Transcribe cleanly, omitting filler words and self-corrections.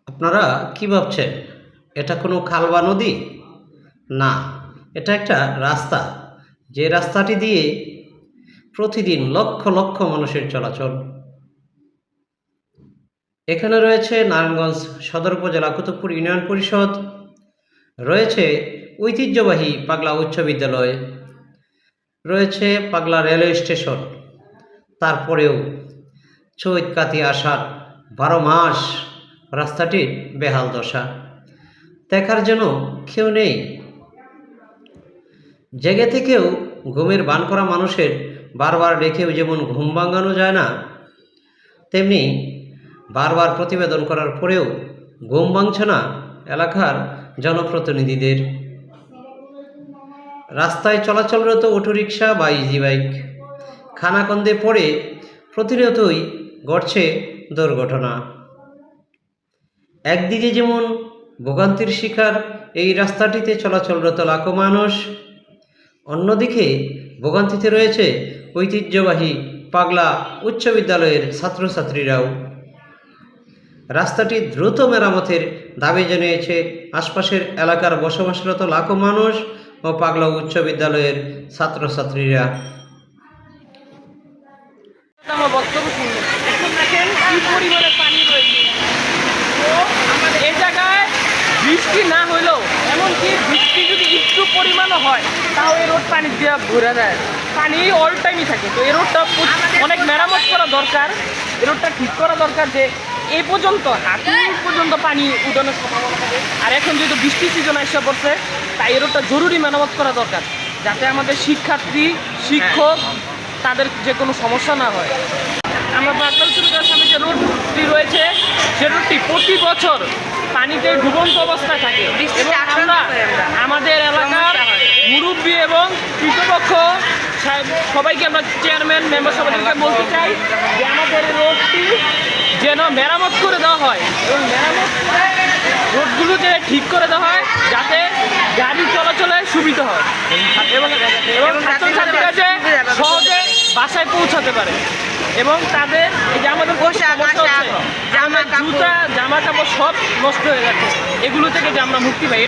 আপনারা কি ভাবছেন এটা কোনো খাল বা নদী? না, এটা একটা রাস্তা। যে রাস্তাটি দিয়ে প্রতিদিন লক্ষ লক্ষ মানুষের চলাচল। এখানে রয়েছে নারায়ণগঞ্জ সদর উপজেলা কুতুবপুর ইউনিয়ন পরিষদ, রয়েছে ঐতিহ্যবাহী পাগলা উচ্চ বিদ্যালয়, রয়েছে পাগলা রেলওয়ে স্টেশন। তারপরেও চৈত কাতি আষাঢ় 12 মাস রাস্তাটির বেহাল দশা। দেখার জন্য কেউ নেই। জেগে থেকেও ঘুমের ভান করা মানুষের বারবার ডেকেও যেমন ঘুম ভাঙানো যায় না, তেমনি বারবার প্রতিবেদন করার পরেও ঘুম ভাঙছে না এলাকার জনপ্রতিনিধিদের। রাস্তায় চলাচলরত অটোরিকশা বা ইজি বাইক খানাখন্দে পড়ে প্রতিনিয়তই ঘটছে দুর্ঘটনা। একদিকে যেমন ভোগান্তির শিকার এই রাস্তাটিতে চলাচলরত লাখো মানুষ, অন্যদিকে ভোগান্তিতে রয়েছে ঐতিহ্যবাহী পাগলা উচ্চ বিদ্যালয়ের ছাত্রছাত্রীরাও। রাস্তাটি দ্রুত মেরামতের দাবি জানিয়েছে আশপাশের এলাকার বসবাসরত লাখো মানুষ ও পাগলা উচ্চ বিদ্যালয়ের ছাত্রছাত্রীরা। আমার বক্তব্য শুনলেন। এখন দেখেন কি পরিমাণে পানি রয়েছে। তো আমাদের এই জায়গায় বৃষ্টি না হইলেও, এমনকি বৃষ্টি যদি একটু পরিমাণও হয় তাও এই রোড পানি দিয়ে ভরে যায়। পানি অল টাইমই থাকে। তো এই রোডটা অনেক মেরামত করা দরকার। এই রোডটা ঠিক করা দরকার যে এই পর্যন্ত হাঁটু পর্যন্ত পানি উঠানোর সম্ভাবনা থাকে। আর এখন যেহেতু বৃষ্টি সিজন এসে পড়ছে, তাই এই রোডটা জরুরি মেরামত করা দরকার, যাতে আমাদের শিক্ষার্থী শিক্ষক তাদের যে কোনো সমস্যা না হয়। আমরা পাগলা উচ্চ বিদ্যালয়ের সামনে যে রোডটি রয়েছে, সে রোডটি প্রতি বছর পানিতে ডুবন্ত অবস্থায় থাকে। এবং আমরা আমাদের এলাকার মুরব্বী এবং কৃতপক্ষ সবাইকে, আমরা চেয়ারম্যান মেম্বার সবাইকে বলতে চাই যে আমাদের রোডটি যেন মেরামত করে দেওয়া হয় এবং মেরামত করে রোডগুলোকে ঠিক করে দেওয়া হয়, যাতে গাড়ি চলাচলে সুবিধা হয় এবং ছাত্রছাত্রীরা যে সহজে বাসায় পৌঁছাতে পারে এবং তাদের এই যে আমাদের জুতা জামা কাপড় সব নষ্ট হয়ে যাচ্ছে, এগুলো থেকে যে আমরা মুক্তি পাই।